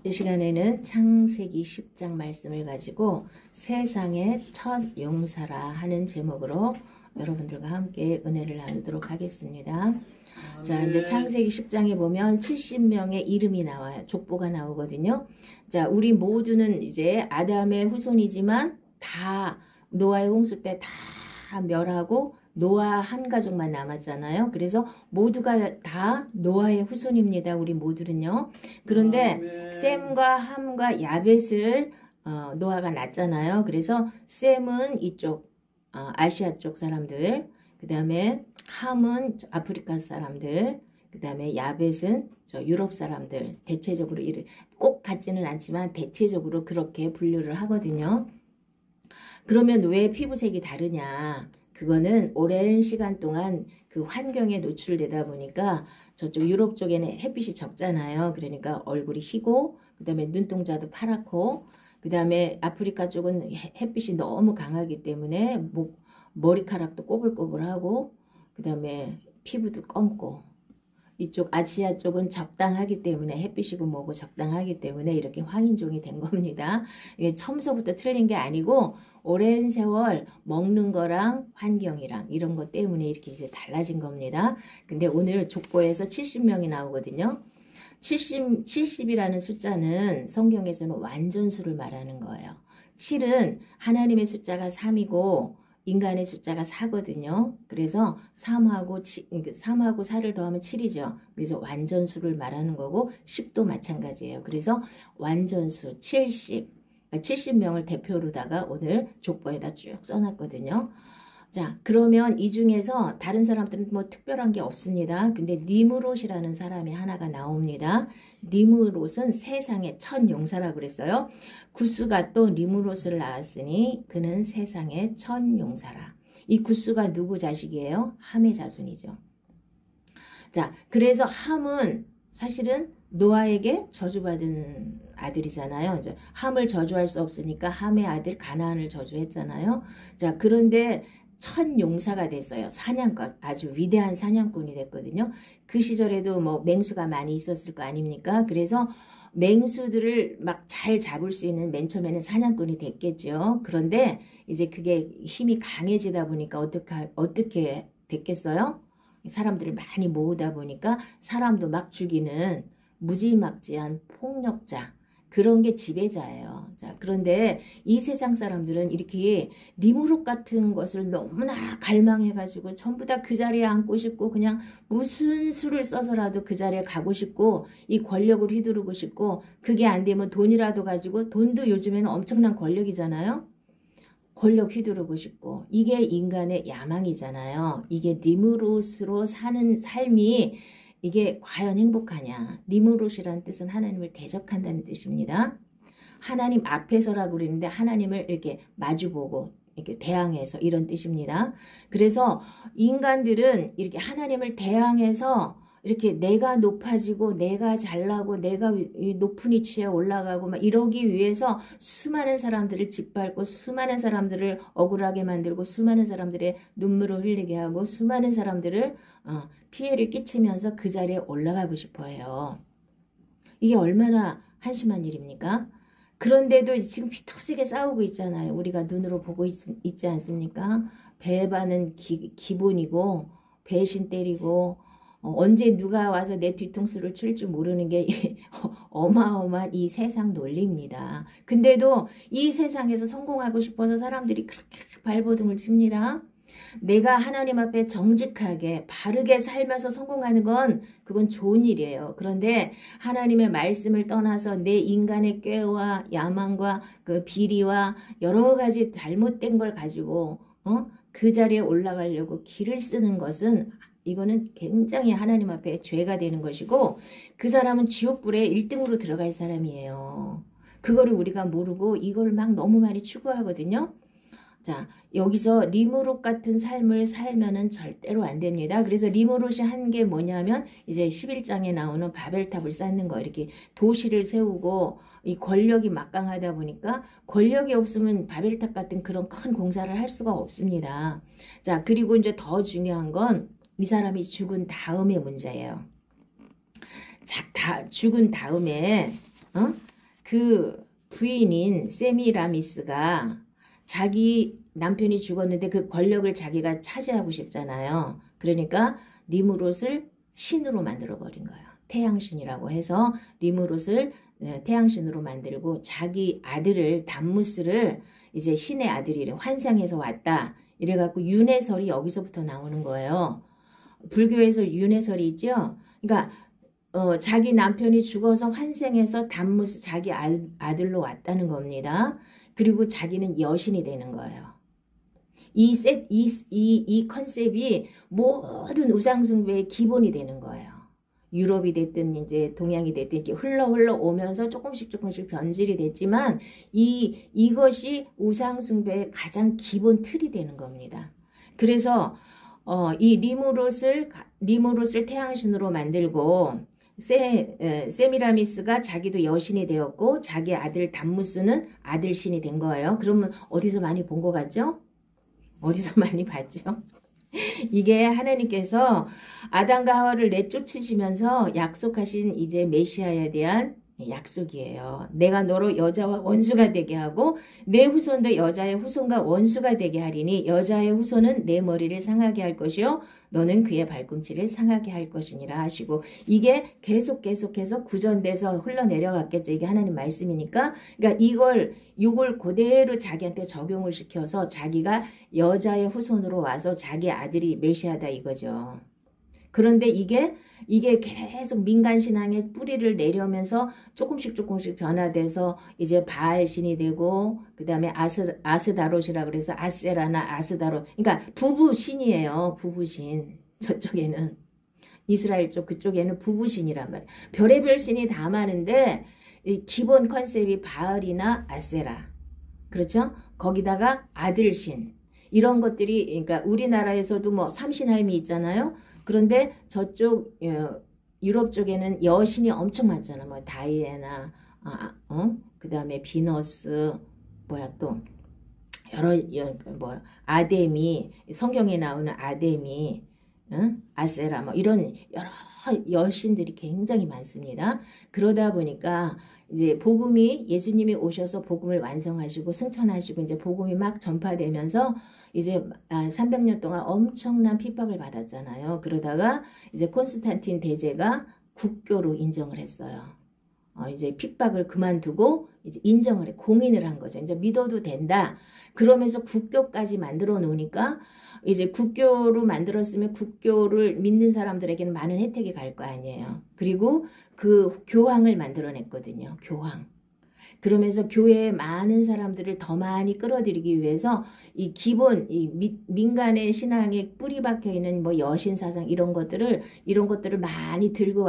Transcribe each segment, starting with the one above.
이 시간에는 창세기 10장 말씀을 가지고 세상의 첫 용사라 하는 제목으로 여러분들과 함께 은혜를 나누도록 하겠습니다. 자, 이제 창세기 10장에 보면 70명의 이름이 나와요. 족보가 나오거든요. 자, 우리 모두는 이제 아담의 후손이지만 다 노아의 홍수 때 다 멸하고 노아 한 가족만 남았잖아요. 그래서 모두가 다 노아의 후손입니다. 우리 모두는요. 그런데 셈과 함과 야벳을 노아가 낳았잖아요. 그래서 셈은 이쪽 아시아 쪽 사람들, 그 다음에 함은 아프리카 사람들, 그 다음에 야벳은 저 유럽 사람들, 대체적으로 꼭 같지는 않지만 대체적으로 그렇게 분류를 하거든요. 그러면 왜 피부색이 다르냐? 그거는 오랜 시간 동안 그 환경에 노출되다 보니까 저쪽 유럽 쪽에는 햇빛이 적잖아요. 그러니까 얼굴이 희고, 그 다음에 눈동자도 파랗고, 그 다음에 아프리카 쪽은 햇빛이 너무 강하기 때문에 머리카락도 꼬불꼬불하고, 그 다음에 피부도 검고, 이쪽 아시아 쪽은 적당하기 때문에 햇빛이고 뭐고 적당하기 때문에 이렇게 황인종이 된 겁니다. 이게 처음서부터 틀린 게 아니고 오랜 세월 먹는 거랑 환경이랑 이런 것 때문에 이렇게 이제 달라진 겁니다. 근데 오늘 족보에서 70명이 나오거든요. 70이라는 숫자는 성경에서는 완전수를 말하는 거예요. 7은 하나님의 숫자가 3이고 인간의 숫자가 4거든요. 그래서 3하고 4를 더하면 7이죠. 그래서 완전수를 말하는 거고 10도 마찬가지예요. 그래서 완전수 70, 70명을 대표로다가 오늘 족보에다 쭉 써놨거든요. 자, 그러면 이 중에서 다른 사람들은 뭐 특별한 게 없습니다. 근데 니므롯이라는 사람이 하나가 나옵니다. 니므롯은 세상의 첫 용사라고 그랬어요. 구스가 또 니므롯을 낳았으니 그는 세상의 첫 용사라. 이 구스가 누구 자식이에요? 함의 자손이죠. 자, 그래서 함은 사실은 노아에게 저주받은 아들이잖아요. 이제 함을 저주할 수 없으니까 함의 아들 가나안을 저주했잖아요. 자, 그런데 첫 용사가 됐어요. 사냥꾼, 아주 위대한 사냥꾼이 됐거든요. 그 시절에도 뭐 맹수가 많이 있었을 거 아닙니까? 그래서 맹수들을 막 잘 잡을 수 있는 맨 처음에는 사냥꾼이 됐겠죠. 그런데 이제 그게 힘이 강해지다 보니까 어떻게 됐겠어요? 사람들을 많이 모으다 보니까 사람도 막 죽이는 무지막지한 폭력자, 그런 게 지배자예요. 자, 그런데 이 세상 사람들은 이렇게 니므롯 같은 것을 너무나 갈망해가지고 전부 다 그 자리에 앉고 싶고 그냥 무슨 수를 써서라도 그 자리에 가고 싶고 이 권력을 휘두르고 싶고 그게 안 되면 돈이라도 가지고, 돈도 요즘에는 엄청난 권력이잖아요. 권력 휘두르고 싶고, 이게 인간의 야망이잖아요. 이게 니므롯으로 사는 삶이 이게 과연 행복하냐. 니므롯이라는 뜻은 하나님을 대적한다는 뜻입니다. 하나님 앞에서라고 그러는데 하나님을 이렇게 마주보고 이렇게 대항해서 이런 뜻입니다. 그래서 인간들은 이렇게 하나님을 대항해서 이렇게 내가 높아지고 내가 잘나고 내가 높은 위치에 올라가고 막 이러기 위해서 수많은 사람들을 짓밟고 수많은 사람들을 억울하게 만들고 수많은 사람들의 눈물을 흘리게 하고 수많은 사람들을 피해를 끼치면서 그 자리에 올라가고 싶어 해요. 이게 얼마나 한심한 일입니까? 그런데도 지금 피 터지게 싸우고 있잖아요. 우리가 눈으로 보고 있지 않습니까? 배반은 기본이고 배신 때리고 언제 누가 와서 내 뒤통수를 칠 줄 모르는 게 어마어마한 이 세상 논리입니다. 근데도 이 세상에서 성공하고 싶어서 사람들이 그렇게 발버둥을 칩니다. 내가 하나님 앞에 정직하게 바르게 살면서 성공하는 건 그건 좋은 일이에요. 그런데 하나님의 말씀을 떠나서 내 인간의 꾀와 야망과 그 비리와 여러 가지 잘못된 걸 가지고 그 자리에 올라가려고 길을 쓰는 것은 이거는 굉장히 하나님 앞에 죄가 되는 것이고 그 사람은 지옥불에 1등으로 들어갈 사람이에요. 그거를 우리가 모르고 이걸 막 너무 많이 추구하거든요. 자, 여기서 니므롯 같은 삶을 살면은 절대로 안 됩니다. 그래서 니므롯이 한 게 뭐냐면 이제 11장에 나오는 바벨탑을 쌓는 거, 이렇게 도시를 세우고 이 권력이 막강하다 보니까 권력이 없으면 바벨탑 같은 그런 큰 공사를 할 수가 없습니다. 자, 그리고 이제 더 중요한 건 이 사람이 죽은 다음의 문제예요. 자, 죽은 다음에 그 부인인 세미라미스가 자기 남편이 죽었는데 그 권력을 자기가 차지하고 싶잖아요. 그러니까 니무롯을 신으로 만들어버린 거예요. 태양신이라고 해서 니무롯을 태양신으로 만들고 자기 아들을 담무스를 이제 신의 아들이래 환상에서 왔다. 이래갖고 윤회설이 여기서부터 나오는 거예요. 불교에서 윤회설이 있죠. 그러니까 자기 남편이 죽어서 환생해서 담무스 자기 아들로 왔다는 겁니다. 그리고 자기는 여신이 되는 거예요. 이 컨셉이 모든 우상숭배의 기본이 되는 거예요. 유럽이 됐든 이제 동양이 됐든 이렇게 흘러 오면서 조금씩 변질이 됐지만 이것이 우상숭배의 가장 기본 틀이 되는 겁니다. 그래서 이 니무롯을 태양신으로 만들고 세미라미스가 자기도 여신이 되었고 자기 아들 담무스는 아들신이 된 거예요. 그러면 어디서 많이 본 것 같죠? 어디서 많이 봤죠? 이게 하나님께서 아담과 하와를 내쫓으시면서 약속하신 이제 메시아에 대한 약속이에요. 내가 너로 여자와 원수가 되게 하고 내 후손도 여자의 후손과 원수가 되게 하리니 여자의 후손은 내 머리를 상하게 할 것이요 너는 그의 발꿈치를 상하게 할 것이니라 하시고 이게 계속해서 구전돼서 흘러내려갔겠죠. 이게 하나님 말씀이니까 그러니까 이걸 그대로 자기한테 적용을 시켜서 자기가 여자의 후손으로 와서 자기 아들이 메시아다 이거죠. 그런데 이게 계속 민간신앙의 뿌리를 내려면서 조금씩 변화돼서 이제 바알신이 되고 그 다음에 아스다롯이라 그래서 아세라나 아스다롯 그러니까 부부신이에요. 부부신. 저쪽에는 이스라엘 쪽 그쪽에는 부부신이란 말이에요. 별의별 신이 다 많은데 이 기본 컨셉이 바알이나 아세라 그렇죠? 거기다가 아들신 이런 것들이 그러니까 우리나라에서도 뭐 삼신할미 있잖아요. 그런데 저쪽 유럽 쪽에는 여신이 엄청 많잖아. 뭐 다이애나, 그 다음에 비너스, 또 아데미, 성경에 나오는 아데미, 아세라, 뭐 이런 여러 여신들이 굉장히 많습니다. 그러다 보니까 이제 복음이 예수님이 오셔서 복음을 완성하시고 승천하시고 이제 복음이 막 전파되면서 이제 300년 동안 엄청난 핍박을 받았잖아요. 그러다가 이제 콘스탄틴 대제가 국교로 인정을 했어요. 이제 핍박을 그만두고 이제 인정을 해 공인을 한 거죠. 이제 믿어도 된다. 그러면서 국교까지 만들어 놓으니까 이제 국교로 만들었으면 국교를 믿는 사람들에게는 많은 혜택이 갈 거 아니에요. 그리고 그 교황을 만들어냈거든요. 교황. 그러면서 교회에 많은 사람들을 더 많이 끌어들이기 위해서 이 기본 민간의 신앙에 뿌리 박혀 있는 뭐 여신 사상 이런 것들을 많이 들고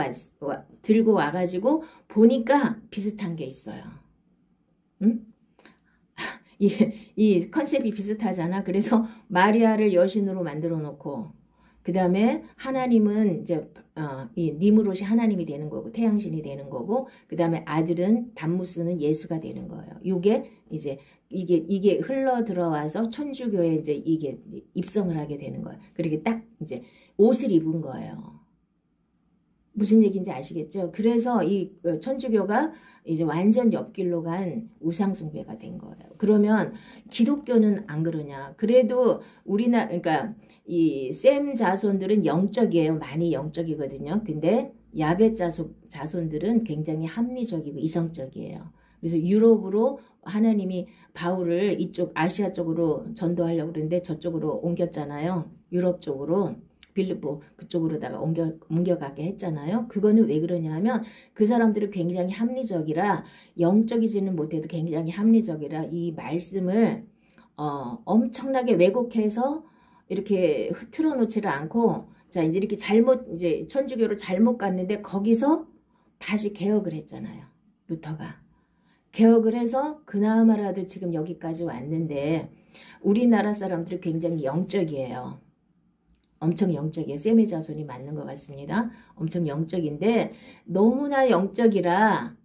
와가지고 보니까 비슷한 게 있어요. 응? 이 컨셉이 비슷하잖아. 그래서 마리아를 여신으로 만들어 놓고 그 다음에 하나님은 이제 이 니무롯이 하나님이 되는 거고 태양신이 되는 거고 그 다음에 아들은 담무스는 예수가 되는 거예요. 이게 흘러 들어와서 천주교에 이제 이게 입성을 하게 되는 거예요. 그렇게 딱 이제 옷을 입은 거예요. 무슨 얘기인지 아시겠죠? 그래서 이 천주교가 이제 완전 옆길로 간 우상숭배가 된 거예요. 그러면 기독교는 안 그러냐? 그래도 그러니까 이 셈 자손들은 영적이에요. 많이 영적이거든요. 근데 야벳 자손들은 굉장히 합리적이고 이성적이에요. 그래서 유럽으로 하나님이 바울을 이쪽 아시아 쪽으로 전도하려고 그러는데 저쪽으로 옮겼잖아요. 유럽 쪽으로. 빌립보 그쪽으로다가 옮겨가게 했잖아요. 그거는 왜 그러냐 하면 그 사람들은 굉장히 합리적이라 영적이지는 못해도 굉장히 합리적이라 이 말씀을 엄청나게 왜곡해서 이렇게 흐트러 놓지를 않고 자 이제 이렇게 이제 천주교로 잘못 갔는데 거기서 다시 개혁을 했잖아요. 루터가. 개혁을 해서 그나마라도 지금 여기까지 왔는데 우리나라 사람들이 굉장히 영적이에요. 엄청 영적이에요. 셈의 자손이 맞는 것 같습니다. 엄청 영적인데 너무나 영적이라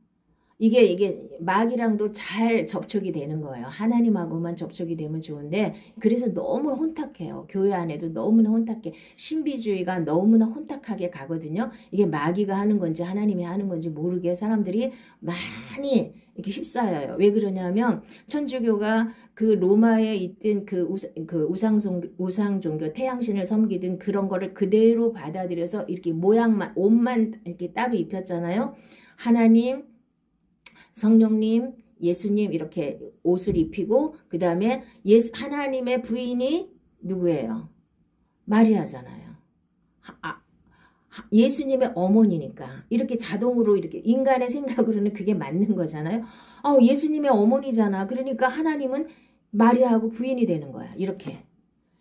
이게 마귀랑도 잘 접촉이 되는 거예요. 하나님하고만 접촉이 되면 좋은데 그래서 너무 혼탁해요. 교회 안에도 너무나 혼탁해. 신비주의가 너무나 혼탁하게 가거든요. 이게 마귀가 하는 건지 하나님이 하는 건지 모르게 사람들이 많이 이렇게 휩싸여요. 왜 그러냐면 천주교가 그 로마에 있던 그 우상 종교 태양신을 섬기던 그런 거를 그대로 받아들여서 이렇게 모양만 옷만 이렇게 따로 입혔잖아요. 하나님, 성령님, 예수님 이렇게 옷을 입히고 그 다음에 하나님의 부인이 누구예요? 마리아잖아요. 예수님의 어머니니까 이렇게 자동으로 이렇게 인간의 생각으로는 그게 맞는 거잖아요. 예수님의 어머니잖아. 그러니까 하나님은 마리아하고 부인이 되는 거야. 이렇게.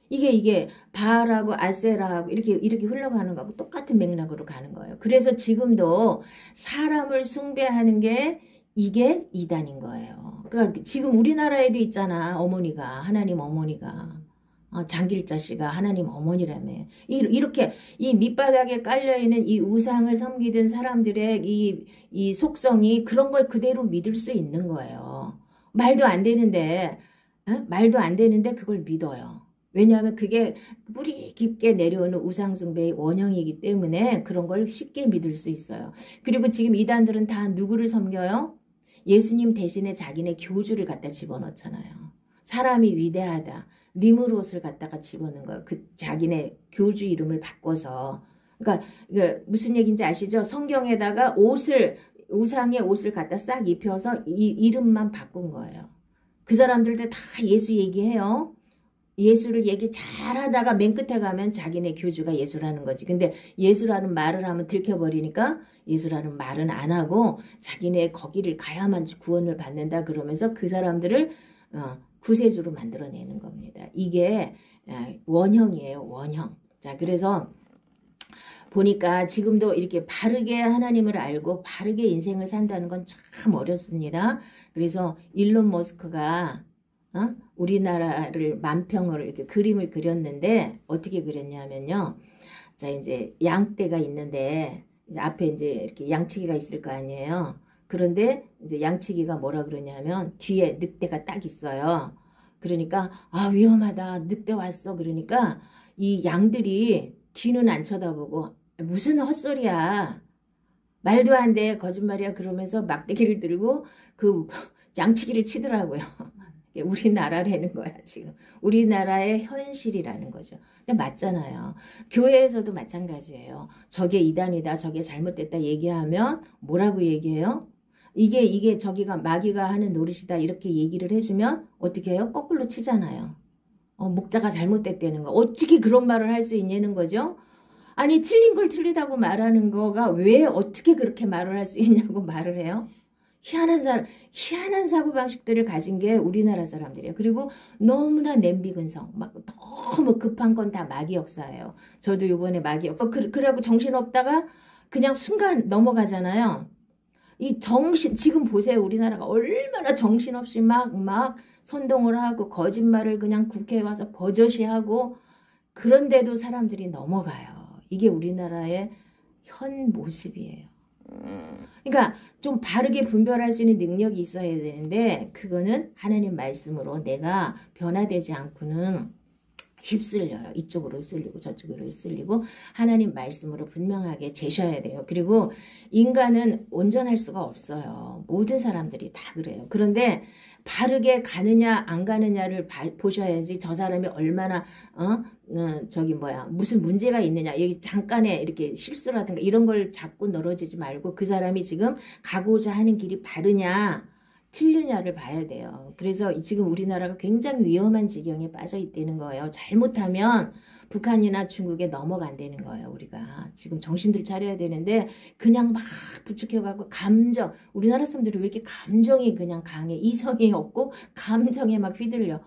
이게 바알하고 아세라하고 이렇게 흘러가는 거하고 똑같은 맥락으로 가는 거예요. 그래서 지금도 사람을 숭배하는 게 이게 이단인 거예요. 그러니까 지금 우리나라에도 있잖아. 어머니가 하나님 어머니가 장길자 씨가 하나님 어머니라며. 이렇게 이 밑바닥에 깔려있는 이 우상을 섬기던 사람들의 이 속성이 그런 걸 그대로 믿을 수 있는 거예요. 말도 안 되는데 그걸 믿어요. 왜냐하면 그게 뿌리 깊게 내려오는 우상숭배의 원형이기 때문에 그런 걸 쉽게 믿을 수 있어요. 그리고 지금 이단들은 다 누구를 섬겨요? 예수님 대신에 자기네 교주를 갖다 집어넣잖아요. 사람이 위대하다. 리무롯을 갖다가 집어넣은 거예요. 그 자기네 교주 이름을 바꿔서. 그러니까 무슨 얘기인지 아시죠? 성경에다가 우상의 옷을 갖다 싹 입혀서 이름만 바꾼 거예요. 그 사람들도 다 예수 얘기해요. 예수를 얘기 잘하다가 맨 끝에 가면 자기네 교주가 예수라는 거지. 근데 예수라는 말을 하면 들켜버리니까 예수라는 말은 안 하고 자기네 거기를 가야만 구원을 받는다 그러면서 그 사람들을 구세주로 만들어내는 겁니다. 이게 원형이에요. 원형. 자, 그래서 보니까 지금도 이렇게 바르게 하나님을 알고 바르게 인생을 산다는 건 참 어렵습니다. 그래서 일론 머스크가 우리나라를 만평을 이렇게 그림을 그렸는데 어떻게 그렸냐면요. 자, 이제 양떼가 있는데 이제 앞에 이제 이렇게 양치기가 있을 거 아니에요. 그런데 이제 양치기가 뭐라 그러냐면 뒤에 늑대가 딱 있어요. 그러니까 위험하다. 늑대 왔어. 그러니까 이 양들이 뒤는 안 쳐다보고 무슨 헛소리야. 말도 안 돼. 거짓말이야. 그러면서 막대기를 들고 그 양치기를 치더라고요. 우리나라라는 거야 지금. 우리나라의 현실이라는 거죠. 근데 맞잖아요. 교회에서도 마찬가지예요. 저게 이단이다. 저게 잘못됐다 얘기하면 뭐라고 얘기해요? 이게 저기가 마귀가 하는 노릇이다 이렇게 얘기를 해주면 어떻게 해요? 거꾸로 치잖아요. 목자가 잘못됐다는 거. 어떻게 그런 말을 할 수 있냐는 거죠. 아니 틀린 걸 틀리다고 말하는 거가 왜 어떻게 그렇게 말을 할 수 있냐고 말을 해요. 희한한 사고방식들을 가진 게 우리나라 사람들이에요. 그리고 너무나 냄비근성, 막 너무 급한 건 다 마귀 역사예요. 저도 이번에 마귀 역사. 그래갖고 정신없다가 그냥 순간 넘어가잖아요. 지금 보세요. 우리나라가 얼마나 정신없이 막 선동을 하고 거짓말을 그냥 국회에 와서 버젓이 하고 그런데도 사람들이 넘어가요. 이게 우리나라의 현 모습이에요. 그러니까 좀 바르게 분별할 수 있는 능력이 있어야 되는데 그거는 하나님 말씀으로 내가 변화되지 않고는 휩쓸려요. 이쪽으로 휩쓸리고 저쪽으로 휩쓸리고 하나님 말씀으로 분명하게 제셔야 돼요. 그리고 인간은 온전할 수가 없어요. 모든 사람들이 다 그래요. 그런데 바르게 가느냐 안 가느냐를 보셔야지 저 사람이 얼마나 무슨 문제가 있느냐 여기 잠깐에 이렇게 실수라든가 이런 걸 자꾸 늘어지지 말고 그 사람이 지금 가고자 하는 길이 바르냐 틀리냐를 봐야 돼요. 그래서 지금 우리나라가 굉장히 위험한 지경에 빠져 있다는 거예요. 잘못하면 북한이나 중국에 넘어간다는 거예요. 우리가 지금 정신들 차려야 되는데 그냥 막 부추겨가고 우리나라 사람들이 왜 이렇게 감정이 그냥 강해. 이성이 없고 감정에 막 휘둘려.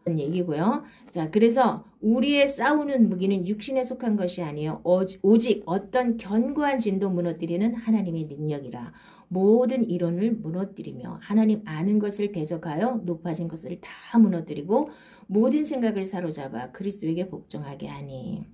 그런 얘기고요. 자, 그래서 우리의 싸우는 무기는 육신에 속한 것이 아니에요. 오직 어떤 견고한 진도 무너뜨리는 하나님의 능력이라. 모든 이론을 무너뜨리며 하나님 아는 것을 대적하여 높아진 것을 다 무너뜨리고 모든 생각을 사로잡아 그리스도에게 복종하게 하니.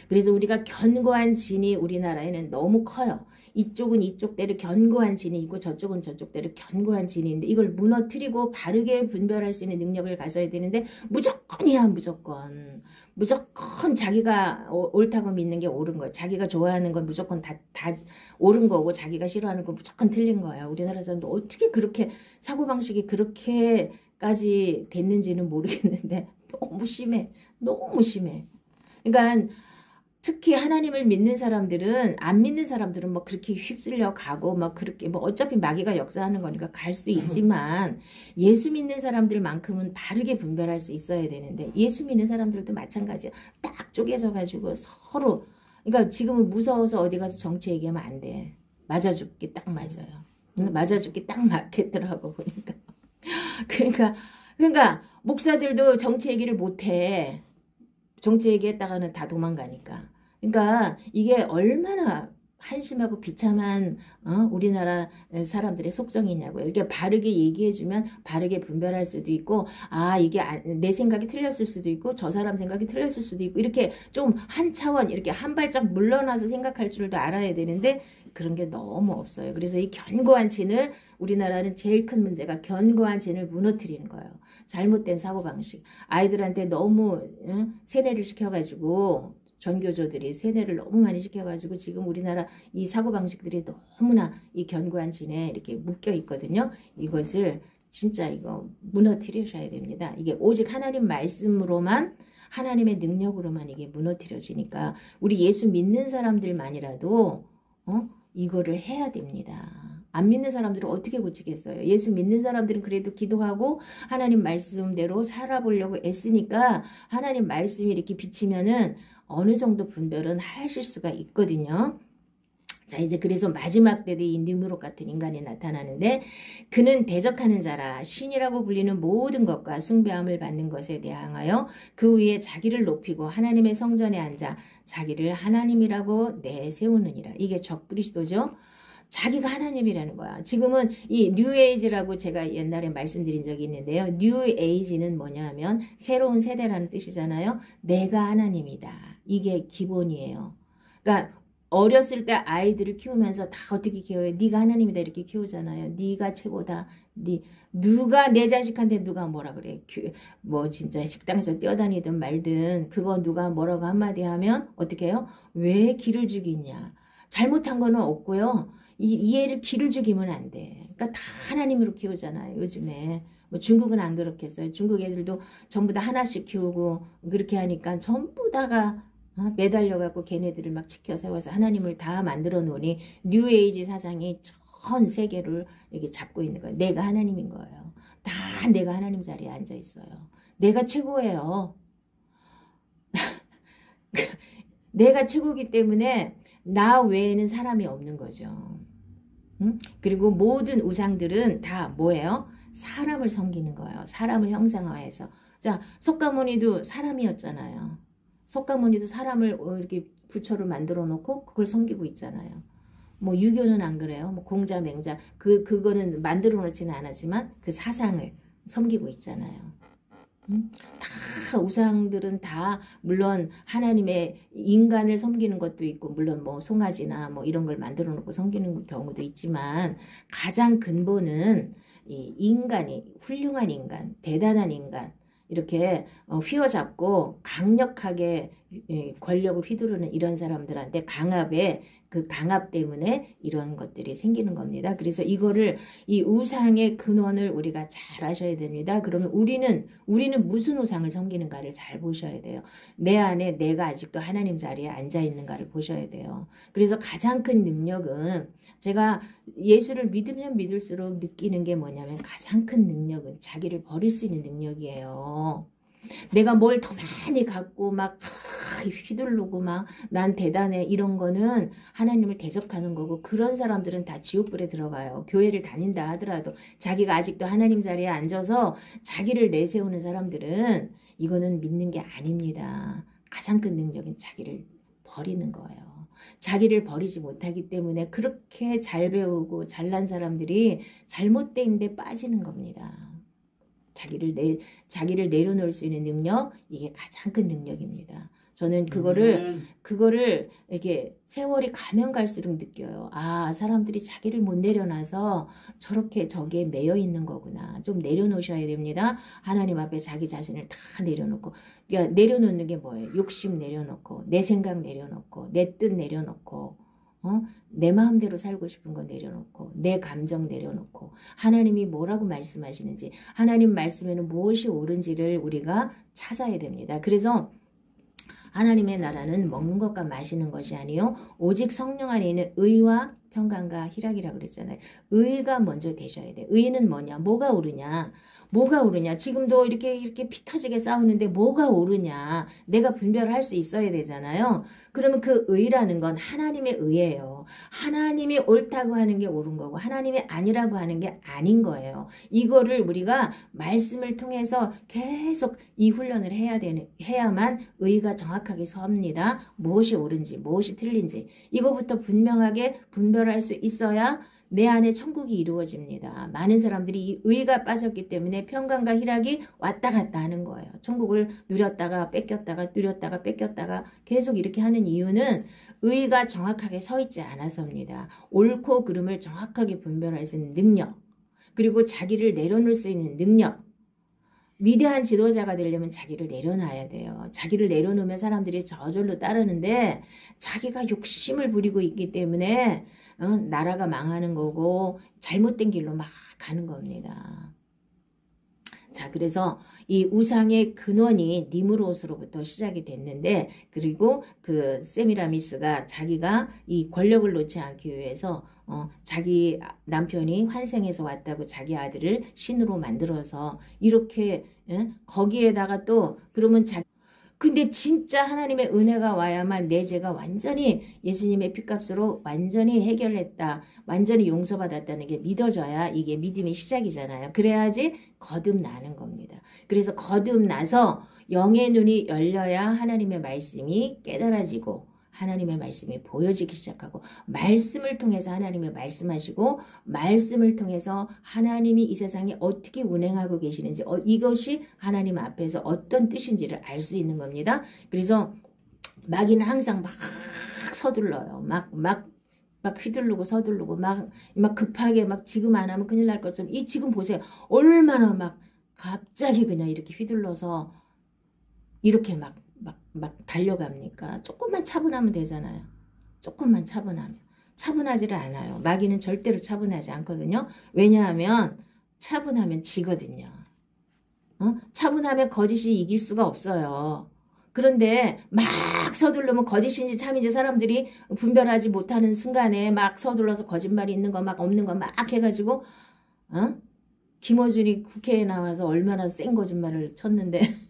그래서 우리가 견고한 진이 우리나라에는 너무 커요. 이쪽은 이쪽대로 견고한 진이 있고 저쪽은 저쪽대로 견고한 진이 있는데 이걸 무너뜨리고 바르게 분별할 수 있는 능력을 가져야 되는데 무조건이야 무조건. 무조건 자기가 옳다고 믿는 게 옳은 거예요. 자기가 좋아하는 건 무조건 다 옳은 거고 자기가 싫어하는 건 무조건 틀린 거예요. 우리나라 사람도 어떻게 그렇게 사고방식이 그렇게까지 됐는지는 모르겠는데 너무 심해. 너무 심해. 그러니까 특히 하나님을 믿는 사람들은 안 믿는 사람들은 뭐 그렇게 휩쓸려 가고 뭐 그렇게 뭐 어차피 마귀가 역사하는 거니까 갈 수 있지만 예수 믿는 사람들만큼은 바르게 분별할 수 있어야 되는데 예수 믿는 사람들도 마찬가지야. 딱 쪼개져 가지고 서로 그러니까 지금은 무서워서 어디 가서 정치 얘기하면 안 돼. 맞아 죽기 딱 맞아요. 맞아 죽기 딱 맞겠더라고 보니까. 그러니까 목사들도 정치 얘기를 못 해. 정치 얘기했다가는 다 도망가니까. 그러니까 이게 얼마나 한심하고 비참한 우리나라 사람들의 속성이냐고요. 이렇게 바르게 얘기해주면 바르게 분별할 수도 있고 이게 내 생각이 틀렸을 수도 있고 저 사람 생각이 틀렸을 수도 있고 이렇게 좀 한 차원 이렇게 한 발짝 물러나서 생각할 줄도 알아야 되는데 그런 게 너무 없어요. 그래서 이 견고한 진을 우리나라는 제일 큰 문제가 견고한 진을 무너뜨리는 거예요. 잘못된 사고방식. 아이들한테 너무 세뇌를 시켜가지고 전교조들이 세뇌를 너무 많이 시켜가지고 지금 우리나라 이 사고방식들이 너무나 이 견고한 진에 이렇게 묶여 있거든요. 이것을 진짜 이거 무너뜨리셔야 됩니다. 이게 오직 하나님 말씀으로만 하나님의 능력으로만 이게 무너뜨려지니까 우리 예수 믿는 사람들만이라도 이거를 해야 됩니다. 안 믿는 사람들은 어떻게 고치겠어요? 예수 믿는 사람들은 그래도 기도하고 하나님 말씀대로 살아보려고 애쓰니까 하나님 말씀이 이렇게 비치면은 어느 정도 분별은 하실 수가 있거든요. 자 이제 그래서 마지막 때에 이 느무롯 같은 인간이 나타나는데 그는 대적하는 자라 신이라고 불리는 모든 것과 숭배함을 받는 것에 대하여 그 위에 자기를 높이고 하나님의 성전에 앉아 자기를 하나님이라고 내세우느니라. 이게 적그리스도죠. 자기가 하나님이라는 거야. 지금은 이 뉴에이지라고 제가 옛날에 말씀드린 적이 있는데요. 뉴에이지는 뭐냐 하면 새로운 세대라는 뜻이잖아요. 내가 하나님이다. 이게 기본이에요. 그러니까 어렸을 때 아이들을 키우면서 다 어떻게 키워요? 네가 하나님이다 이렇게 키우잖아요. 네가 최고다. 누가 내 자식한테 누가 뭐라 그래? 뭐 진짜 식당에서 뛰어다니든 말든 그거 누가 뭐라고 한마디 하면 어떻게 해요? 왜 기를 죽이냐? 잘못한 거는 없고요. 이 애를 기를 죽이면 안 돼. 그러니까 다 하나님으로 키우잖아요. 요즘에. 뭐 중국은 안 그렇겠어요. 중국 애들도 전부 다 하나씩 키우고 그렇게 하니까 전부 다가 매달려갖고 걔네들을 막 지켜 세워서 하나님을 다 만들어 놓으니 뉴에이지 사상이 전 세계를 이렇게 잡고 있는 거예요. 내가 하나님인 거예요. 다 내가 하나님 자리에 앉아 있어요. 내가 최고예요. 내가 최고기 때문에 나 외에는 사람이 없는 거죠. 그리고 모든 우상들은 다 뭐예요? 사람을 섬기는 거예요. 사람을 형상화해서. 자, 석가모니도 사람이었잖아요. 석가모니도 사람을 이렇게 부처로 만들어 놓고 그걸 섬기고 있잖아요. 뭐 유교는 안 그래요. 뭐 공자, 맹자 그거는 만들어 놓지는 않았지만 그 사상을 섬기고 있잖아요. 다 우상들은 다 물론 하나님의 인간을 섬기는 것도 있고 물론 뭐 송아지나 뭐 이런 걸 만들어 놓고 섬기는 경우도 있지만 가장 근본은 이 인간이 훌륭한 인간, 대단한 인간 이렇게 휘어잡고 강력하게 권력을 휘두르는 이런 사람들한테 그 강압 때문에 이런 것들이 생기는 겁니다. 그래서 이거를 이 우상의 근원을 우리가 잘 아셔야 됩니다. 그러면 우리는 무슨 우상을 섬기는가를 잘 보셔야 돼요. 내 안에 내가 아직도 하나님 자리에 앉아 있는가를 보셔야 돼요. 그래서 가장 큰 능력은 제가 예수를 믿으면 믿을수록 느끼는 게 뭐냐면 가장 큰 능력은 자기를 버릴 수 있는 능력이에요. 내가 뭘 더 많이 갖고 막 휘두르고 막 난 대단해 이런 거는 하나님을 대적하는 거고 그런 사람들은 다 지옥불에 들어가요. 교회를 다닌다 하더라도 자기가 아직도 하나님 자리에 앉아서 자기를 내세우는 사람들은 이거는 믿는 게 아닙니다. 가장 큰 능력은 자기를 버리는 거예요. 자기를 버리지 못하기 때문에 그렇게 잘 배우고 잘난 사람들이 잘못된 데 빠지는 겁니다. 자기를 내려놓을 수 있는 능력, 이게 가장 큰 능력입니다. 저는 그거를 이렇게 세월이 가면 갈수록 느껴요. 아, 사람들이 자기를 못 내려놔서 저렇게 저기에 매여 있는 거구나. 좀 내려놓으셔야 됩니다. 하나님 앞에 자기 자신을 다 내려놓고. 그러니까 내려놓는 게 뭐예요? 욕심 내려놓고, 내 생각 내려놓고, 내 뜻 내려놓고, 내 마음대로 살고 싶은 거 내려놓고, 내 감정 내려놓고, 하나님이 뭐라고 말씀하시는지, 하나님 말씀에는 무엇이 옳은지를 우리가 찾아야 됩니다. 그래서 하나님의 나라는 먹는 것과 마시는 것이 아니요 오직 성령 안에 있는 의와 평강과 희락이라고 그랬잖아요. 의가 먼저 되셔야 돼. 의는 뭐냐? 뭐가 옳으냐? 뭐가 옳으냐? 지금도 이렇게 피 터지게 싸우는데 뭐가 옳으냐? 내가 분별할 수 있어야 되잖아요. 그러면 그 의라는 건 하나님의 의예요. 하나님이 옳다고 하는 게 옳은 거고 하나님이 아니라고 하는 게 아닌 거예요. 이거를 우리가 말씀을 통해서 계속 이 훈련을 해야만 의가 정확하게 섭니다. 무엇이 옳은지 무엇이 틀린지 이거부터 분명하게 분별할 수 있어야 내 안에 천국이 이루어집니다. 많은 사람들이 이 의가 빠졌기 때문에 평강과 희락이 왔다 갔다 하는 거예요. 천국을 누렸다가 뺏겼다가 누렸다가 뺏겼다가 계속 이렇게 하는 이유는 의가 정확하게 서 있지 않아서입니다. 옳고 그름을 정확하게 분별할 수 있는 능력, 그리고 자기를 내려놓을 수 있는 능력. 위대한 지도자가 되려면 자기를 내려놔야 돼요. 자기를 내려놓으면 사람들이 저절로 따르는데 자기가 욕심을 부리고 있기 때문에 나라가 망하는 거고 잘못된 길로 막 가는 겁니다. 자, 그래서 이 우상의 근원이 니므롯으로부터 시작이 됐는데, 그리고 그 세미라미스가 자기가 이 권력을 놓지 않기 위해서 자기 남편이 환생해서 왔다고 자기 아들을 신으로 만들어서 이렇게 거기에다가 또 그러면 근데 진짜 하나님의 은혜가 와야만 내 죄가 완전히 예수님의 피값으로 완전히 해결했다. 완전히 용서받았다는 게 믿어져야 이게 믿음의 시작이잖아요. 그래야지 거듭나는 겁니다. 그래서 거듭나서 영의 눈이 열려야 하나님의 말씀이 깨달아지고 하나님의 말씀이 보여지기 시작하고 말씀을 통해서 하나님이 말씀하시고 말씀을 통해서 하나님이 이 세상에 어떻게 운행하고 계시는지 이것이 하나님 앞에서 어떤 뜻인지를 알 수 있는 겁니다. 그래서 마귀는 항상 막 서둘러요. 막 휘두르고 서두르고 막 급하게 막 지금 안 하면 큰일 날 것처럼 지금 보세요. 얼마나 막 갑자기 그냥 이렇게 휘둘러서 이렇게 막 달려갑니까? 조금만 차분하면 되잖아요. 조금만 차분하지를 않아요. 마귀는 절대로 차분하지 않거든요. 왜냐하면 차분하면 지거든요. 차분하면 거짓이 이길 수가 없어요. 그런데 막 서두르면 거짓인지 참인지 사람들이 분별하지 못하는 순간에 막 서둘러서 거짓말이 있는 거 막 없는 거 막 해가지고 김어준이 국회에 나와서 얼마나 센 거짓말을 쳤는데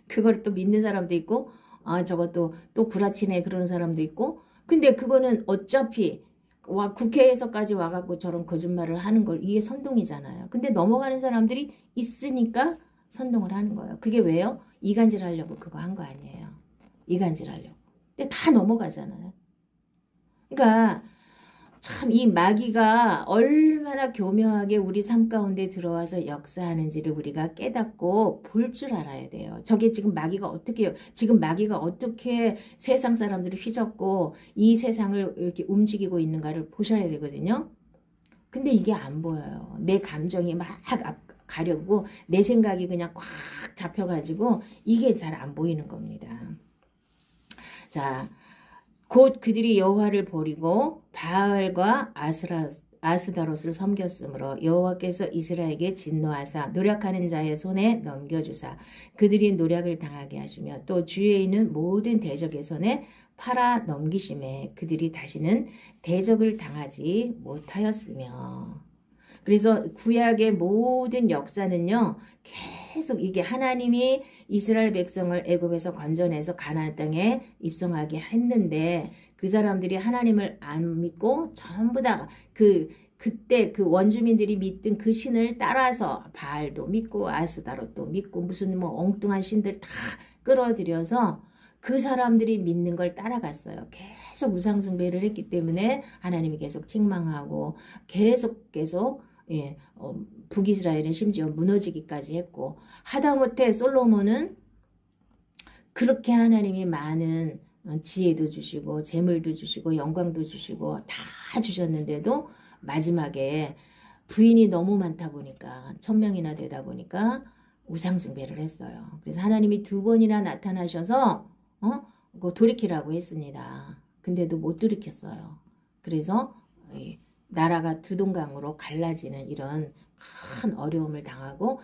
그걸 또 믿는 사람도 있고 저것도 또 구라치네 그러는 사람도 있고 근데 그거는 어차피 국회에서까지 와갖고 저런 거짓말을 하는 걸 이게 선동이잖아요. 근데 넘어가는 사람들이 있으니까 선동을 하는 거예요. 그게 왜요? 이간질 하려고 그거 한 거 아니에요. 이간질 하려고. 근데 다 넘어가잖아요. 그러니까 참 이 마귀가 얼마나 교묘하게 우리 삶 가운데 들어와서 역사하는지를 우리가 깨닫고 볼 줄 알아야 돼요. 저게 지금 마귀가 어떻게 세상 사람들을 휘젓고 이 세상을 이렇게 움직이고 있는가를 보셔야 되거든요. 근데 이게 안 보여요. 내 감정이 막 가려고 내 생각이 그냥 꽉 잡혀가지고 이게 잘 안 보이는 겁니다. 자, 곧 그들이 여호와를 버리고 바알과 아스다롯을 섬겼으므로 여호와께서 이스라엘에게 진노하사 노력하는 자의 손에 넘겨주사 그들이 노력을 당하게 하시며 또 주위에 있는 모든 대적의 손에 팔아 넘기심에 그들이 다시는 대적을 당하지 못하였으며. 그래서 구약의 모든 역사는요. 계속 이게 하나님이 이스라엘 백성을 애굽에서 건져내서 가나안 땅에 입성하게 했는데 그 사람들이 하나님을 안 믿고 전부 다 그때 그 원주민들이 믿던 그 신을 따라서 바알도 믿고 아스다롯도 믿고 무슨 뭐 엉뚱한 신들 다 끌어들여서 그 사람들이 믿는 걸 따라갔어요. 계속 우상 숭배를 했기 때문에 하나님이 계속 책망하고 계속 북이스라엘은 심지어 무너지기까지 했고 하다못해 솔로몬은 그렇게 하나님이 많은 지혜도 주시고 재물도 주시고 영광도 주시고 다 주셨는데도 마지막에 부인이 너무 많다 보니까 1000명이나 되다 보니까 우상숭배를 했어요. 그래서 하나님이 2번이나 나타나셔서 그거 돌이키라고 했습니다. 근데도 못 돌이켰어요. 그래서 나라가 두 동강으로 갈라지는 이런 큰 어려움을 당하고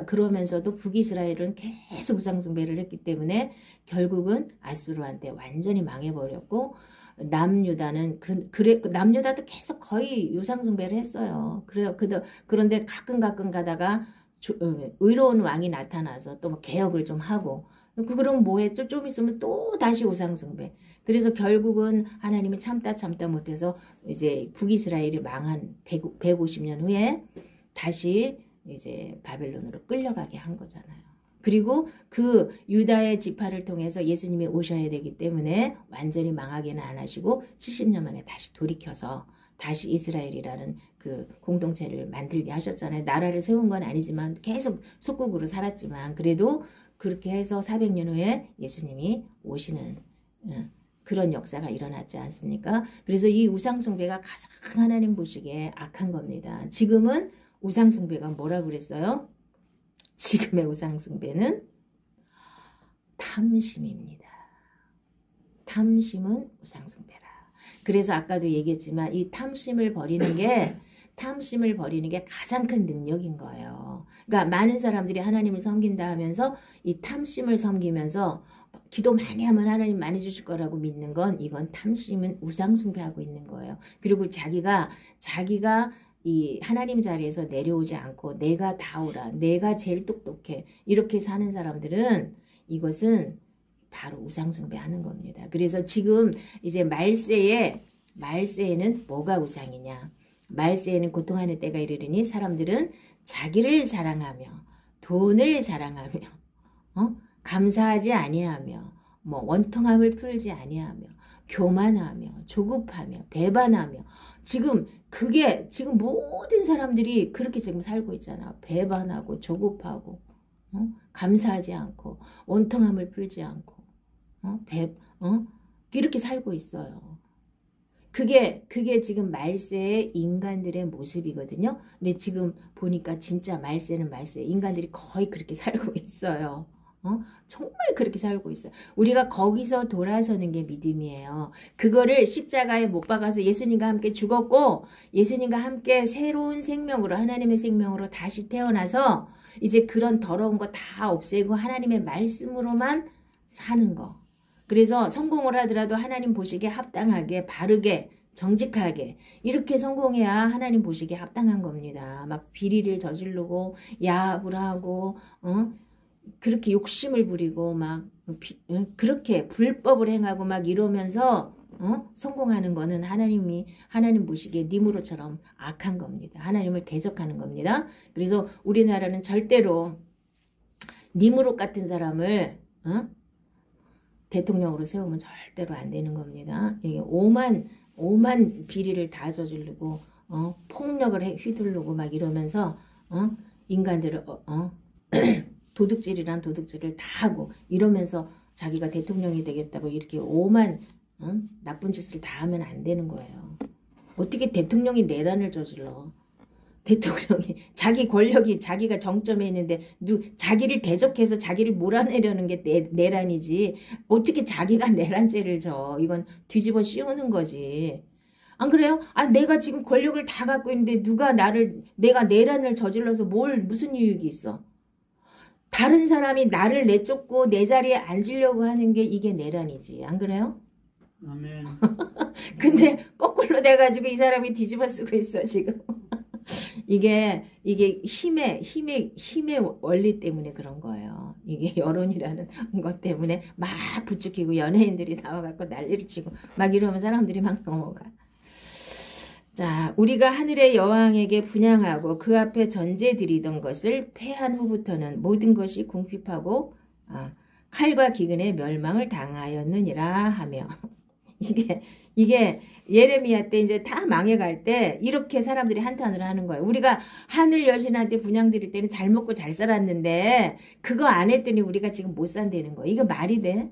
그러면서도 북이스라엘은 계속 우상숭배를 했기 때문에 결국은 아수르한테 완전히 망해버렸고 남유다는 남유다도 계속 거의 우상숭배를 했어요. 그런데 가끔 가다가 의로운 왕이 나타나서 또 뭐 개혁을 좀 하고 그럼 뭐 했죠? 좀 있으면 또 다시 우상숭배. 그래서 결국은 하나님이 참다 못해서 이제 북이스라엘이 망한 150년 후에 다시 이제 바벨론으로 끌려가게 한 거잖아요. 그리고 그 유다의 지파를 통해서 예수님이 오셔야 되기 때문에 완전히 망하게는 안 하시고 70년 만에 다시 돌이켜서 다시 이스라엘이라는 그 공동체를 만들게 하셨잖아요. 나라를 세운 건 아니지만 계속 속국으로 살았지만 그래도 그렇게 해서 400년 후에 예수님이 오시는 그런 역사가 일어났지 않습니까? 그래서 이 우상숭배가 가장 하나님 보시기에 악한 겁니다. 지금은 우상숭배가 뭐라고 그랬어요? 지금의 우상숭배는 탐심입니다. 탐심은 우상숭배라. 그래서 아까도 얘기했지만 이 탐심을 버리는 게 가장 큰 능력인 거예요. 그러니까 많은 사람들이 하나님을 섬긴다 하면서 이 탐심을 섬기면서 기도 많이 하면 하나님 많이 주실 거라고 믿는 건 이건 탐심은 우상숭배하고 있는 거예요. 그리고 자기가 이 하나님 자리에서 내려오지 않고 내가 다오라, 내가 제일 똑똑해 이렇게 사는 사람들은 이것은 바로 우상숭배하는 겁니다. 그래서 지금 이제 말세에는 뭐가 우상이냐? 말세에는 고통하는 때가 이르리니 사람들은 자기를 사랑하며 돈을 사랑하며 감사하지 아니하며 뭐 원통함을 풀지 아니하며 교만하며 조급하며 배반하며 지금 모든 사람들이 그렇게 지금 살고 있잖아. 배반하고 조급하고 감사하지 않고 원통함을 풀지 않고 이렇게 살고 있어요. 그게 지금 말세의 인간들의 모습이거든요. 근데 지금 보니까 진짜 말세는 말세. 인간들이 거의 그렇게 살고 있어요. 정말 그렇게 살고 있어요. 우리가 거기서 돌아서는 게 믿음이에요. 그거를 십자가에 못 박아서 예수님과 함께 죽었고 예수님과 함께 새로운 생명으로 하나님의 생명으로 다시 태어나서 이제 그런 더러운 거 다 없애고 하나님의 말씀으로만 사는 거. 그래서 성공을 하더라도 하나님 보시기에 합당하게 바르게 정직하게 이렇게 성공해야 하나님 보시기에 합당한 겁니다. 막 비리를 저지르고 야합을 하고 그렇게 욕심을 부리고 막 그렇게 불법을 행하고 막 이러면서 성공하는 거는 하나님 보시기에 니무롯처럼 악한 겁니다. 하나님을 대적하는 겁니다. 그래서 우리나라는 절대로 니무롯 같은 사람을 대통령으로 세우면 절대로 안 되는 겁니다. 이게 오만 비리를 다 저지르고 폭력을 휘두르고 막 이러면서 인간들을 도둑질이란 도둑질을 다 하고 이러면서 자기가 대통령이 되겠다고 이렇게 오만 나쁜 짓을 다 하면 안 되는 거예요. 어떻게 대통령이 내란을 저질러? 대통령이 자기 권력이 자기가 정점에 있는데 자기를 대적해서 자기를 몰아내려는 게 내란이지 어떻게 자기가 내란죄를 져. 이건 뒤집어 씌우는 거지. 안 그래요? 내가 지금 권력을 다 갖고 있는데 내가 내란을 저질러서 무슨 유익이 있어? 다른 사람이 나를 내쫓고 내 자리에 앉으려고 하는 게 이게 내란이지. 안 그래요? 아멘. 근데 거꾸로 돼가지고 이 사람이 뒤집어 쓰고 있어 지금. 이게 힘의 원리 때문에 그런 거예요. 이게 여론이라는 것 때문에 막 부추기고 연예인들이 나와갖고 난리를 치고 막 이러면 사람들이 막 넘어가. 자, 우리가 하늘의 여왕에게 분향하고 그 앞에 전제 드리던 것을 패한 후부터는 모든 것이 궁핍하고 칼과 기근의 멸망을 당하였느니라 하며 이게 예레미야 때 이제 다 망해갈 때 이렇게 사람들이 한탄을 하는 거예요. 우리가 하늘 여신한테 분향 드릴 때는 잘 먹고 잘 살았는데 그거 안 했더니 우리가 지금 못 산다는 거예요. 이거 말이 돼?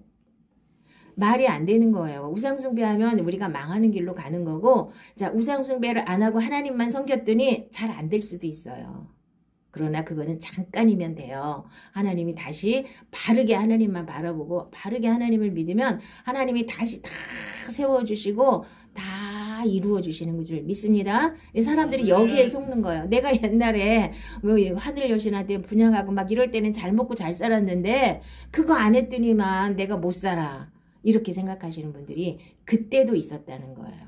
말이 안 되는 거예요. 우상숭배하면 우리가 망하는 길로 가는 거고, 자, 우상숭배를 안 하고 하나님만 섬겼더니 잘 안 될 수도 있어요. 그러나 그거는 잠깐이면 돼요. 하나님이 다시 바르게 하나님만 바라보고 바르게 하나님을 믿으면 하나님이 다시 다 세워주시고 다 이루어주시는 줄 믿습니다. 사람들이 여기에 속는 거예요. 내가 옛날에 하늘 여신한테 분양하고 막 이럴 때는 잘 먹고 잘 살았는데 그거 안 했더니만 내가 못 살아. 이렇게 생각하시는 분들이 그때도 있었다는 거예요.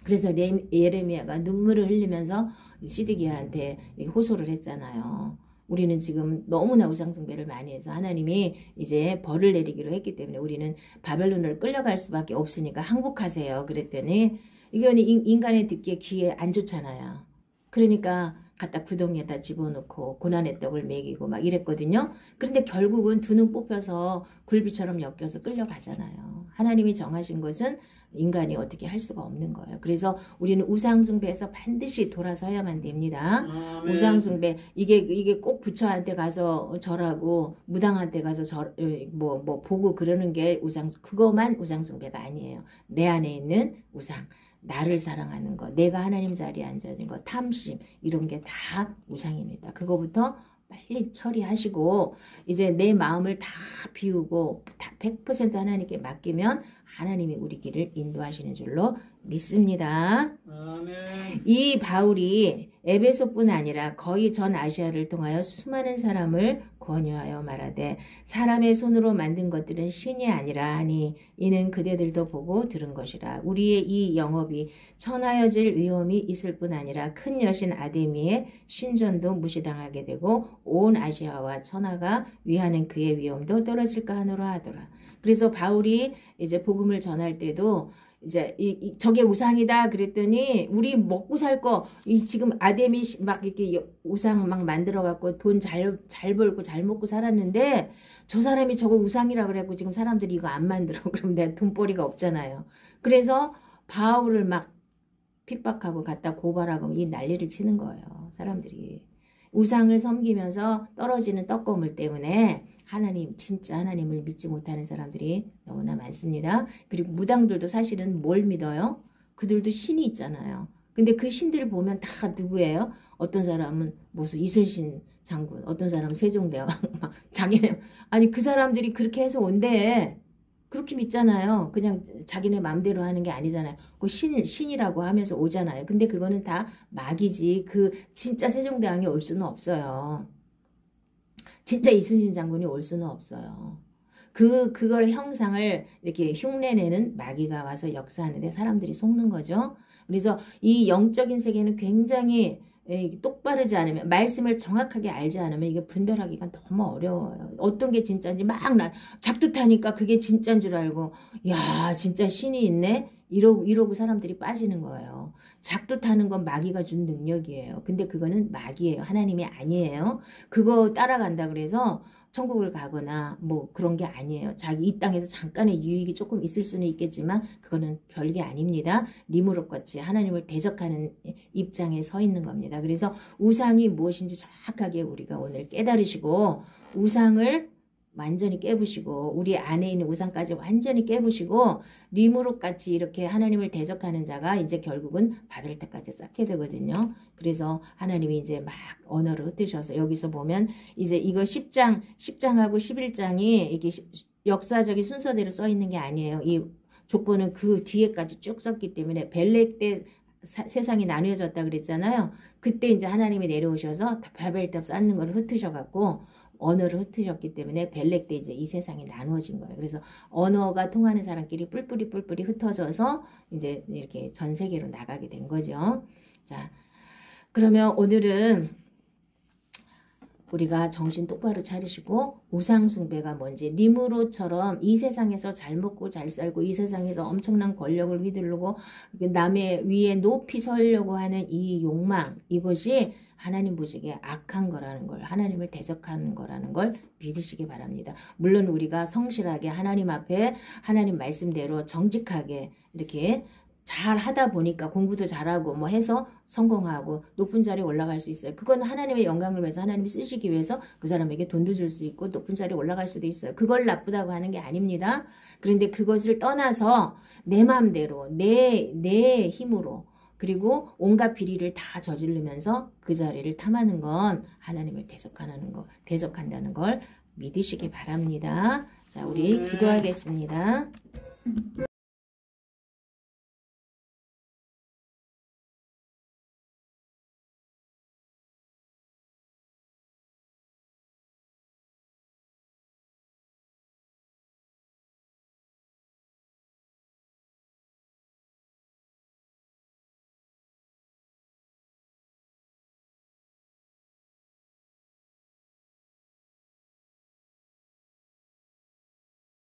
그래서 예레미야가 눈물을 흘리면서 시드기야한테 호소를 했잖아요. 우리는 지금 너무나 우상숭배를 많이 해서 하나님이 이제 벌을 내리기로 했기 때문에 우리는 바벨론을 끌려갈 수밖에 없으니까 항복하세요. 그랬더니 이건 인간의 듣기에 귀에 안 좋잖아요. 그러니까 갖다 구덩이에다 집어넣고 고난의 떡을 먹이고 막 이랬거든요. 그런데 결국은 두 눈 뽑혀서 굴비처럼 엮여서 끌려가잖아요. 하나님이 정하신 것은 인간이 어떻게 할 수가 없는 거예요. 그래서 우리는 우상숭배에서 반드시 돌아서야만 됩니다. 우상숭배 이게 꼭 부처한테 가서 절하고 무당한테 가서 뭐 보고 그러는 게 그거만 우상숭배가 아니에요. 내 안에 있는 우상. 나를 사랑하는 거, 내가 하나님 자리에 앉아 있는 거, 탐심 이런 게 다 우상입니다. 그거부터 빨리 처리하시고 이제 내 마음을 다 비우고 다 100% 하나님께 맡기면 하나님이 우리 길을 인도하시는 줄로 믿습니다. 아멘. 이 바울이 에베소뿐 아니라 거의 전 아시아를 통하여 수많은 사람을 권유하여 말하되 사람의 손으로 만든 것들은 신이 아니라 하니 이는 그대들도 보고 들은 것이라. 우리의 이 영업이 천하여질 위험이 있을 뿐 아니라 큰 여신 아데미의 신전도 무시당하게 되고 온 아시아와 천하가 위하는 그의 위험도 떨어질까 하노라 하더라. 그래서 바울이 이제 복음을 전할 때도 이제 저게 우상이다 그랬더니 우리 먹고 살 거 지금 아데미 막 이렇게 우상 막 만들어 갖고 돈 잘 벌고 잘 먹고 살았는데 저 사람이 저거 우상이라 그래갖고 지금 사람들이 이거 안 만들어 그러면 내가 돈벌이가 없잖아요. 그래서 바울을 막 핍박하고 갖다 고발하고 이 난리를 치는 거예요. 사람들이 우상을 섬기면서 떨어지는 떡고물 때문에 하나님 진짜 하나님을 믿지 못하는 사람들이 너무나 많습니다. 그리고 무당들도 사실은 뭘 믿어요? 그들도 신이 있잖아요. 근데 그 신들을 보면 다 누구예요? 어떤 사람은 무슨 이순신 장군, 어떤 사람은 세종대왕, 자기네 아니 그 사람들이 그렇게 해서 온대. 그렇게 믿잖아요. 그냥 자기네 맘대로 하는 게 아니잖아요. 그 신이라고 하면서 오잖아요. 근데 그거는 다 막이지. 그 진짜 세종대왕이 올 수는 없어요. 진짜 이순신 장군이 올 수는 없어요. 그걸 형상을 이렇게 흉내내는 마귀가 와서 역사하는데 사람들이 속는 거죠. 그래서 이 영적인 세계는 굉장히 똑바르지 않으면 말씀을 정확하게 알지 않으면 이게 분별하기가 너무 어려워요. 어떤 게 진짜인지 막 작두타니까 그게 진짜인 줄 알고 야 진짜 신이 있네 이러고 사람들이 빠지는 거예요. 작두 타는 건 마귀가 준 능력이에요. 근데 그거는 마귀예요. 하나님이 아니에요. 그거 따라간다 그래서 천국을 가거나 뭐 그런 게 아니에요. 자기 이 땅에서 잠깐의 유익이 조금 있을 수는 있겠지만 그거는 별게 아닙니다. 리무롯같이 하나님을 대적하는 입장에 서 있는 겁니다. 그래서 우상이 무엇인지 정확하게 우리가 오늘 깨달으시고 우상을 완전히 깨부시고 우리 안에 있는 우상까지 완전히 깨부시고 리무롯같이 이렇게 하나님을 대적하는 자가 이제 결국은 바벨탑까지 쌓게 되거든요. 그래서 하나님이 이제 막 언어를 흩으셔서 여기서 보면 이제 이거 10장하고 11장이 이게 역사적인 순서대로 써 있는 게 아니에요. 이 족보는 그 뒤에까지 쭉 썼기 때문에 벨렉 때 세상이 나뉘어졌다 그랬잖아요. 그때 이제 하나님이 내려오셔서 바벨탑 쌓는 걸 흩으셔갖고 언어를 흩으셨기 때문에 벨렉 때 이제 이 세상이 나누어진 거예요. 그래서 언어가 통하는 사람끼리 뿔뿔이 흩어져서 이제 이렇게 전 세계로 나가게 된 거죠. 자, 그러면 오늘은 우리가 정신 똑바로 차리시고 우상숭배가 뭔지, 니무롯처럼 이 세상에서 잘 먹고 잘 살고 이 세상에서 엄청난 권력을 휘두르고 남의 위에 높이 서려고 하는 이 욕망, 이것이 하나님 보시기에 악한 거라는 걸, 하나님을 대적하는 거라는 걸 믿으시기 바랍니다. 물론 우리가 성실하게 하나님 앞에 하나님 말씀대로 정직하게 이렇게 잘 하다 보니까 공부도 잘하고 뭐 해서 성공하고 높은 자리에 올라갈 수 있어요. 그건 하나님의 영광을 위해서 하나님이 쓰시기 위해서 그 사람에게 돈도 줄 수 있고 높은 자리에 올라갈 수도 있어요. 그걸 나쁘다고 하는 게 아닙니다. 그런데 그것을 떠나서 내 마음대로 내 힘으로 그리고 온갖 비리를 다 저지르면서 그 자리를 탐하는 건 하나님을 대적한다는 걸 믿으시기 바랍니다. 자, 우리 기도하겠습니다.